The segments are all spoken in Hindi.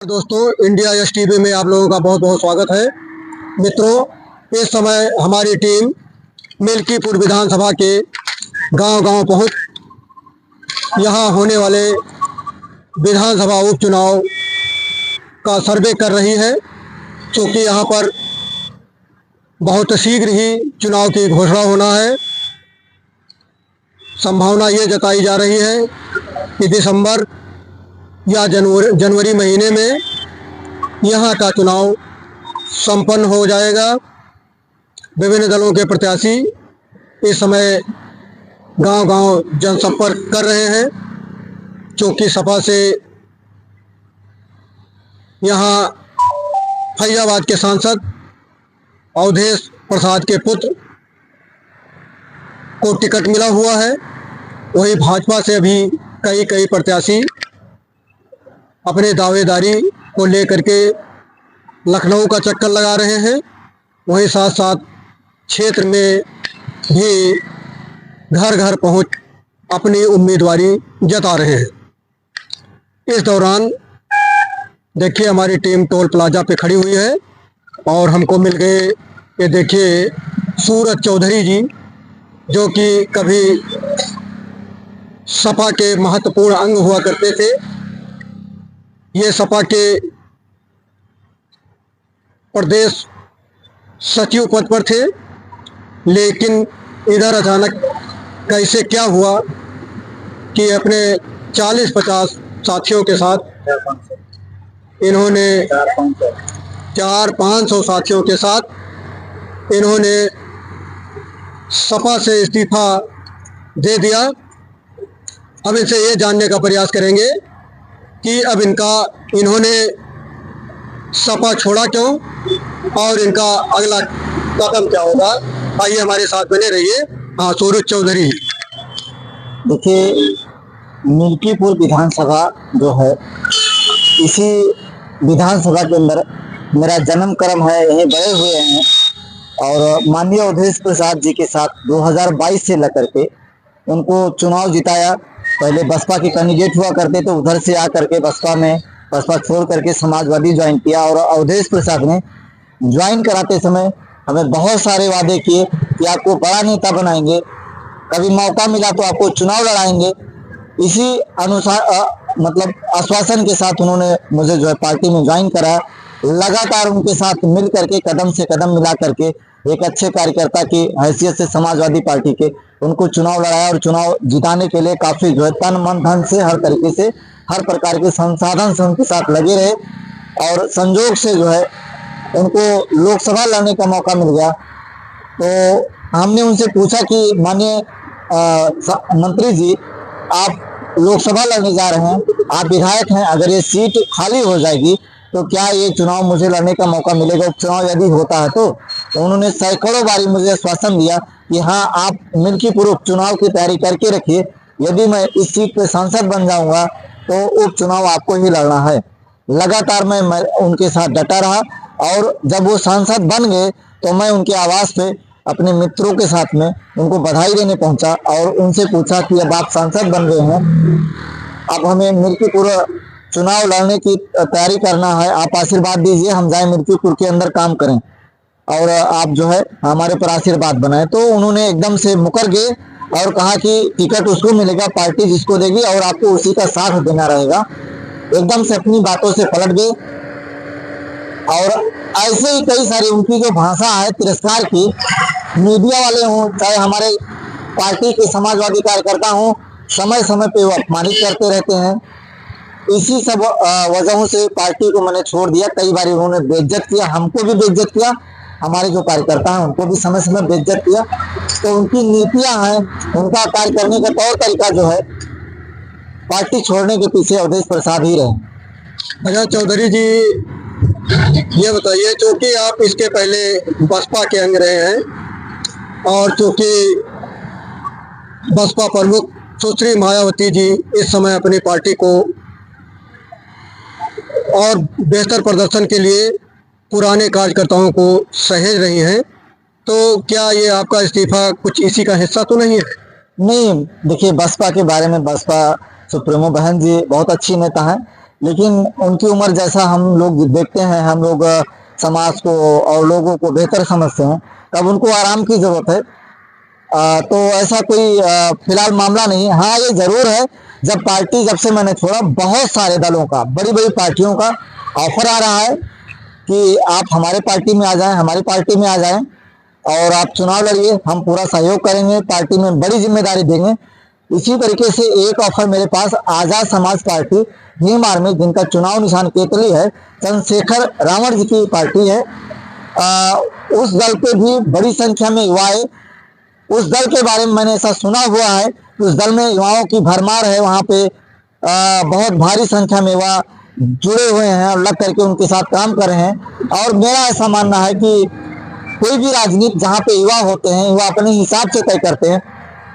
दोस्तों, इंडिया एस टीवी में आप लोगों का बहुत बहुत स्वागत है। मित्रों, इस समय हमारी टीम मिल्कीपुर विधानसभा के गांव-गांव पहुंच यहां होने वाले विधानसभा उपचुनाव का सर्वे कर रही है, क्योंकि यहां पर बहुत शीघ्र ही चुनाव की घोषणा होना है। संभावना ये जताई जा रही है कि दिसंबर या जनवरी महीने में यहाँ का चुनाव संपन्न हो जाएगा। विभिन्न दलों के प्रत्याशी इस समय गांव-गांव जनसंपर्क कर रहे हैं, क्योंकि सपा से यहाँ फैजाबाद के सांसद अवधेश प्रसाद के पुत्र को टिकट मिला हुआ है। वही भाजपा से अभी कई प्रत्याशी अपने दावेदारी को लेकर के लखनऊ का चक्कर लगा रहे हैं। वहीं साथ साथ क्षेत्र में भी घर घर पहुंच अपनी उम्मीदवारी जता रहे हैं। इस दौरान देखिए, हमारी टीम टोल प्लाजा पे खड़ी हुई है और हमको मिल गए ये देखिए सूरज चौधरी जी, जो कि कभी सपा के महत्वपूर्ण अंग हुआ करते थे। ये सपा के प्रदेश सचिव पद पर थे, लेकिन इधर अचानक कैसे क्या हुआ कि अपने 40-50 साथियों के साथ इन्होंने 400-500 साथियों के साथ इन्होंने सपा से इस्तीफा दे दिया। अब इनसे ये जानने का प्रयास करेंगे कि अब इन्होंने सपा छोड़ा क्यों और इनका अगला कदम क्या होगा। आइए हमारे साथ बने रहिए। हाँ, सूरज चौधरी। देखिए, मिल्कीपुर विधानसभा जो है, इसी विधानसभा के अंदर मेरा जन्म कर्म है, यहीं बड़े हुए हैं और माननीय अवधेश प्रसाद जी के साथ 2022 से लेकर के उनको चुनाव जिताया। पहले बसपा के कैंडिडेट हुआ करते तो उधर से आकर के बसपा छोड़ करके समाजवादी ज्वाइन किया और अवधेश प्रसाद ने ज्वाइन कराते समय हमें बहुत सारे वादे किए कि आपको बड़ा नेता बनाएंगे, कभी मौका मिला तो आपको चुनाव लड़ाएंगे। इसी अनुसार मतलब आश्वासन के साथ उन्होंने मुझे जो है पार्टी में ज्वाइन करा। लगातार उनके साथ मिल करके कदम से कदम मिला करके एक अच्छे कार्यकर्ता की हैसियत से समाजवादी पार्टी के उनको चुनाव लड़ाया और चुनाव जिताने के लिए काफी जो है तन मन धन से हर तरीके से हर प्रकार के संसाधन से उनके साथ लगे रहे और संजोग से जो है उनको लोकसभा लड़ने का मौका मिल गया। तो हमने उनसे पूछा कि माननीय मंत्री जी, आप लोकसभा लड़ने जा रहे हैं, आप विधायक हैं, अगर ये सीट खाली हो जाएगी तो क्या ये चुनाव मुझे लड़ने का मौका मिलेगा, उपचुनाव यदि होता है तो उन्होंने सैकड़ों बारी मुझे आश्वासन दिया कि हाँ, आप मिल्कीपुर उपचुनाव की तैयारी करके रखिए, यदि मैं इस सीट पे सांसद बन जाऊंगा तो उपचुनाव आपको ही लड़ना है। लगातार मैं उनके साथ डटा रहा और जब वो सांसद बन गए तो मैं उनके आवास पे अपने मित्रों के साथ में उनको बधाई देने पहुंचा और उनसे पूछा कि अब आप सांसद बन गए हैं, अब हमें मिल्कीपुर चुनाव लड़ने की तैयारी करना है, आप आशीर्वाद दीजिए, हम जाए मिल्कीपुर के अंदर काम करें और आप जो है हमारे पर आशीर्वाद बनाए। तो उन्होंने एकदम से मुकर गए और कहा कि टिकट उसको मिलेगा, पार्टी जिसको देगी और आपको उसी का साथ देना रहेगा। एकदम से अपनी बातों से पलट गए और ऐसे ही कई सारी उनकी जो भाषा है तिरस्कार की, मीडिया वाले हों चाहे हमारे पार्टी के समाजवादी कार्यकर्ता हों, समय समय पे वो अपमानित करते रहते हैं। इसी सब वजहों से पार्टी को मैंने छोड़ दिया। कई बार उन्होंने बेइज्जत किया, हमको भी बेइज्जत किया, हमारे जो कार्यकर्ता हैं उनको भी समय समय बेइज्जत किया। तो उनकी नीतियां हैं, उनका कार्य करने का तौर तरीका जो है, पार्टी छोड़ने के पीछे अवधेश प्रसाद ही रहे। अच्छा चौधरी जी, ये बताइए, चूँकि आप इसके पहले बसपा के अंग रहे हैं और चूँकि बसपा प्रमुख सुश्री मायावती जी इस समय अपनी पार्टी को और बेहतर प्रदर्शन के लिए पुराने कार्यकर्ताओं को सहेज रही हैं, तो क्या ये आपका इस्तीफा कुछ इसी का हिस्सा तो नहीं है? नहीं, देखिए, बसपा के बारे में बसपा सुप्रीमो बहन जी बहुत अच्छी नेता हैं, लेकिन उनकी उम्र जैसा हम लोग देखते हैं, हम लोग समाज को और लोगों को बेहतर समझते हैं, तब उनको आराम की जरूरत है। तो ऐसा कोई फिलहाल मामला नहीं है। हाँ, ये जरूर है, जब से मैंने छोड़ा, बहुत सारे दलों का, बड़ी बड़ी पार्टियों का ऑफर आ रहा है कि आप हमारे पार्टी में आ जाएं, हमारी पार्टी में आ जाएं और आप चुनाव लड़िए, हम पूरा सहयोग करेंगे, पार्टी में बड़ी जिम्मेदारी देंगे। इसी तरीके से एक ऑफर मेरे पास आजाद समाज पार्टी भीम आर्मी, जिनका चुनाव निशान केतली है, चंद्रशेखर रावण जी की पार्टी है, उस दल पे भी बड़ी संख्या में युवा है। उस दल के बारे में मैंने ऐसा सुना हुआ है कि उस दल में युवाओं की भरमार है, वहाँ पे बहुत भारी संख्या में युवा जुड़े हुए हैं और लग करके उनके साथ काम कर रहे हैं। और मेरा ऐसा मानना है कि कोई भी राजनीति जहाँ पे युवा होते हैं, युवा अपने हिसाब से तय करते हैं।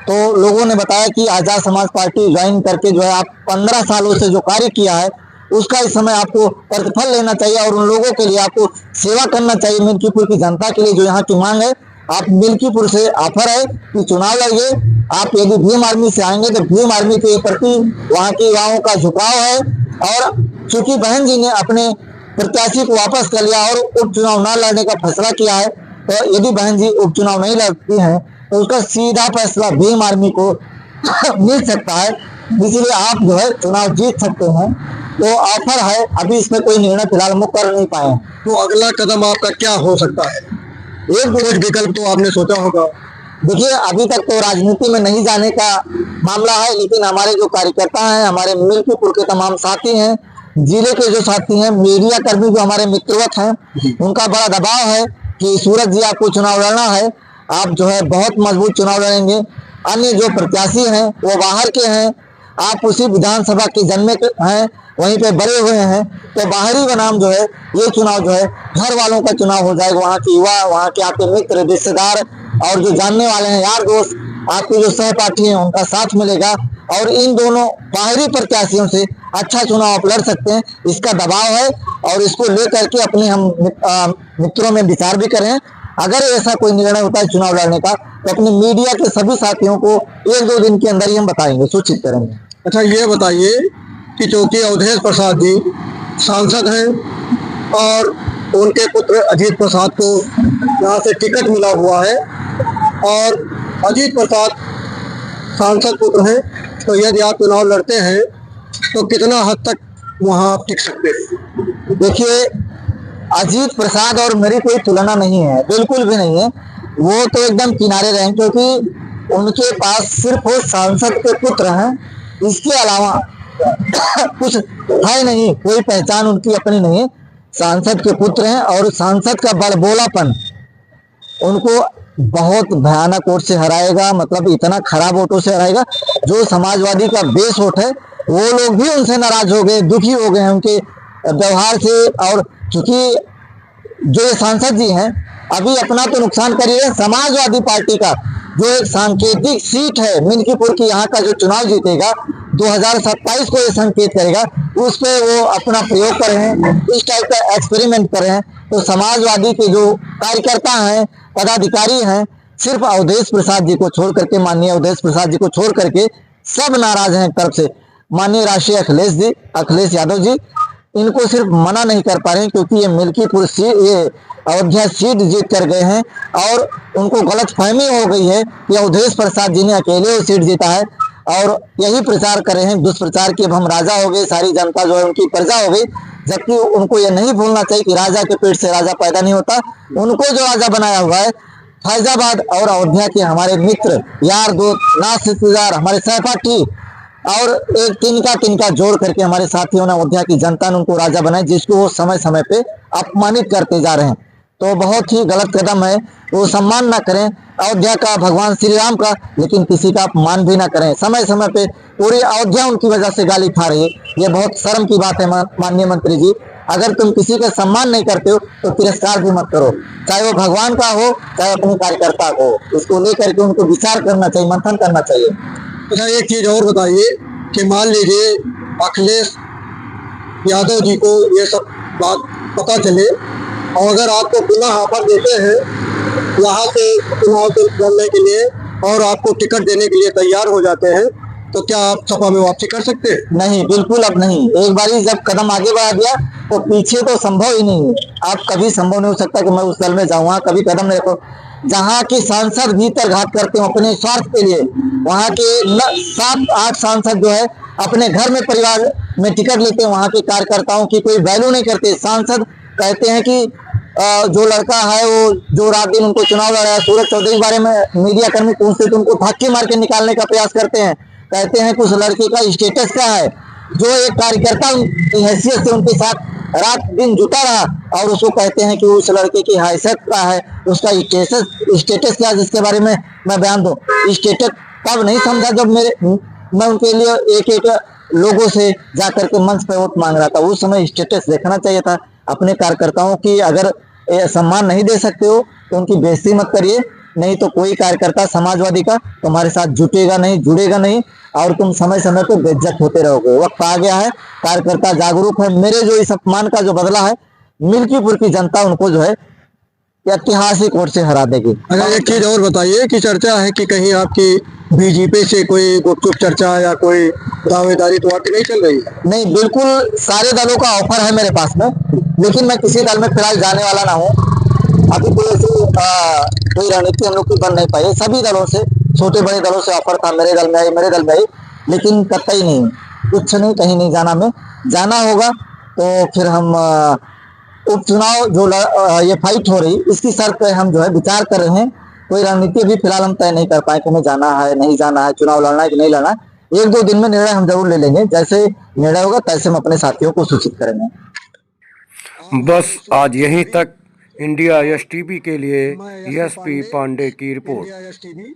तो लोगों ने बताया कि आजाद समाज पार्टी ज्वाइन करके जो है, आप 15 सालों से जो कार्य किया है उसका इस समय आपको प्रतिफल लेना चाहिए और उन लोगों के लिए आपको सेवा करना चाहिए। मिल्कीपुर की जनता के लिए जो यहाँ की मांग है, आप मिल्कीपुर से ऑफर है कि चुनाव लड़िए। आप यदि भीम आर्मी से आएंगे तो भीम आर्मी के प्रति वहाँ के युवाओं का झुकाव है। और चूंकि बहन जी ने अपने प्रत्याशी को वापस कर लिया और उपचुनाव न लड़ने का फैसला किया है, तो यदि बहन जी उपचुनाव नहीं लड़ती हैं तो उसका सीधा फैसला भीम आर्मी को मिल सकता है। इसलिए आप जो है चुनाव जीत सकते हैं। तो ऑफर है, अभी इसमें कोई निर्णय फिलहाल हम कर नहीं पाए। तो अगला कदम आपका क्या हो सकता है? एक कुछ विकल्प तो आपने सोचा होगा। देखिए, अभी तक तो राजनीति में नहीं जाने का मामला है, लेकिन हमारे जो कार्यकर्ता हैं, हमारे मिल्कीपुर के तमाम साथी हैं, जिले के जो साथी हैं, मीडिया कर्मी जो हमारे मित्रवत हैं, उनका बड़ा दबाव है कि सूरज जी आपको चुनाव लड़ना है, आप जो है बहुत मजबूत चुनाव लड़ेंगे। अन्य जो प्रत्याशी हैं वो बाहर के हैं, आप उसी विधानसभा के जन्मे हैं, वहीं पे बड़े हुए हैं, तो बाहरी बनाम जो है ये चुनाव जो है घर वालों का चुनाव हो जाएगा। वहाँ के युवा, वहाँ के आपके मित्र, रिश्तेदार और जो जानने वाले हैं, यार दोस्त, आपके जो सहपाठी हैं, उनका साथ मिलेगा और इन दोनों बाहरी प्रत्याशियों से अच्छा चुनाव आप लड़ सकते हैं। इसका दबाव है और इसको लेकर के अपने हम मित्रों में विचार भी करें। अगर ऐसा कोई निर्णय होता है चुनाव लड़ने का, तो अपने मीडिया के सभी साथियों को 1-2 दिन के अंदर ही हम बताएंगे, सूचित करेंगे। अच्छा, ये बताइए कि चूंकि अवधेश प्रसाद जी सांसद हैं और उनके पुत्र अजीत प्रसाद को यहाँ से टिकट मिला हुआ है और अजीत प्रसाद सांसद पुत्र हैं, तो यदि आप चुनाव लड़ते हैं तो कितना हद तक वहाँ आप टिक सकते हैं? देखिए, अजीत प्रसाद और मेरी कोई तुलना नहीं है, बिल्कुल भी नहीं है। वो तो एकदम किनारे रहे, क्योंकि उनके पास सिर्फ वो सांसद के पुत्र हैं, इसके अलावा कुछ है नहीं, कोई पहचान उनकी अपनी नहीं है। सांसद के पुत्र हैं और सांसद का बड़बोलापन उनको बहुत भयानक वोट से हराएगा, मतलब इतना खराब वोटों से हराएगा। जो समाजवादी का बेस वोट है, वो लोग भी उनसे नाराज हो गए, दुखी हो गए हैं उनके व्यवहार से। और चूंकि जो ये सांसद जी हैं, अभी अपना तो नुकसान कर रही है, समाजवादी पार्टी का जो एक सांकेतिक सीट है मिल्कीपुर की, यहाँ का जो चुनाव जीतेगा 2027 को ये संकेत करेगा, उस पे वो अपना प्रयोग कर रहे हैं, इस टाइप का एक्सपेरिमेंट कर रहे हैं। तो समाजवादी के जो कार्यकर्ता हैं, पदाधिकारी हैं, सिर्फ अवधेश प्रसाद जी को छोड़ करके, माननीय अवधेश प्रसाद जी को छोड़ करके सब नाराज हैं एक तरफ से। माननीय राष्ट्रीय अखिलेश यादव जी इनको सिर्फ मना नहीं कर पा रहे हैं, क्योंकि ये मिल्कीपुर सीट, ये अयोध्या सीट जीत कर गए हैं और उनको गलत फहमी हो गई है कि अवधेश प्रसाद जी ने अकेले सीट जीता है और यही प्रचार कर रहे हैं, दुष्प्रचार की अब हम राजा हो गए, सारी जनता जो है उनकी प्रजा हो गई। जबकि उनको ये नहीं भूलना चाहिए कि राजा के पेट से राजा पैदा नहीं होता। उनको जो राजा बनाया हुआ है फैजाबाद और अयोध्या के हमारे मित्र, यार दोस्त, नाथ रिश्तेदार, हमारे सहपाठी और एक तिनका जोड़ करके हमारे साथियों ने, अयोध्या की जनता ने उनको राजा बनाया, जिसको वो समय समय पे अपमानित करते जा रहे हैं। तो बहुत ही गलत कदम है। वो सम्मान ना करें अयोध्या का, भगवान श्री राम का, लेकिन किसी का अपमान भी ना करें। समय समय पे पूरी अयोध्या उनकी वजह से गाली खा रही है। ये बहुत शर्म की बात है माननीय मंत्री जी। अगर तुम किसी का सम्मान नहीं करते हो तो तिरस्कार भी मत करो, चाहे वो भगवान का हो, चाहे अपने कार्यकर्ता को। इसको लेकर के उनको विचार करना चाहिए, मंथन करना चाहिए। अच्छा, एक चीज और बताइए कि मान लीजिए अखिलेश यादव जी को ये सब बात पता चले और अगर आपको पुनः ऑफर देते हैं यहाँ से चुनाव लड़ने के लिए और आपको टिकट देने के लिए तैयार हो जाते हैं, तो क्या आप सपा में वापसी कर सकते हैं? नहीं, बिल्कुल अब नहीं। एक बारी जब कदम आगे बढ़ा दिया तो पीछे तो संभव ही नहीं है। आप कभी संभव नहीं हो सकता कि मैं उस दल में जाऊँ, वहां कभी कदम नहीं रखो। जहाँ के सांसद भीतर घात करते हो अपने स्वार्थ के लिए, वहां के 7-8 सांसद जो है अपने घर में परिवार में टिकट लेते हैं, वहां के कार्यकर्ताओं की कोई वैल्यू नहीं करते। सांसद कहते हैं कि जो लड़का है वो जो रात दिन उनको चुनाव लड़ा, सूरज चौधरी के बारे में मीडिया कर्मी पूछते तो उनको धक्के मार के निकालने का प्रयास करते हैं। कहते हैं कि उस लड़के का स्टेटस क्या है, जो एक कार्यकर्ता की हैसियत से उनके साथ रात दिन जुटा रहा, और उसको कहते हैं कि उस लड़के की हैसियत क्या है, उसका स्टेटस क्या है जिसके बारे में मैं बयान दूं। स्टेटस तब नहीं समझा जब मैं उनके लिए एक एक लोगों से जाकर के मंच पर वोट मांग रहा था। उस समय स्टेटस देखना चाहिए था। अपने कार्यकर्ताओं की अगर सम्मान नहीं दे सकते हो तो उनकी बेइज्जती मत करिए, नहीं तो कोई कार्यकर्ता समाजवादी का तुम्हारे साथ जुटेगा नहीं, जुड़ेगा नहीं, और तुम समय समय पर बेइज्जत होते रहोगे। वक्त आ गया है, कार्यकर्ता जागरूक है। मेरे जो इस अपमान का जो बदला है, मिल्कीपुर की जनता उनको जो है ऐतिहासिक वोट से हरा देगी। अगर एक चीज और बताइए कि चर्चा है कि कहीं आपकी बीजेपी से कोई गुपचुप चर्चा या कोई दावेदारी तो आपकी नहीं चल रही है? नहीं, बिल्कुल सारे दलों का ऑफर है मेरे पास में, लेकिन मैं किसी दल में फिलहाल जाने वाला ना हूँ। अभी कोई ऐसी कोई रणनीति हम लोग की बन नहीं पाई। सभी दलों से, छोटे बड़े दलों से ऑफर था, मेरे दल में आई, लेकिन कतई नहीं, कुछ नहीं, कहीं नहीं जाना। में जाना होगा तो फिर हम उपचुनाव जो ये फाइट हो रही, इसकी शर्त पे हम जो है विचार कर रहे हैं। कोई रणनीति अभी फिलहाल हम तय नहीं कर पाए कि हमें जाना है, नहीं जाना है, चुनाव लड़ना है कि नहीं लड़ना है। 1-2 दिन में निर्णय हम जरूर ले लेंगे। जैसे निर्णय होगा तैसे हम अपने साथियों को सूचित करेंगे। बस आज यहीं तक। इंडिया एसटीवी के लिए एसपी पांडे की रिपोर्ट। India STV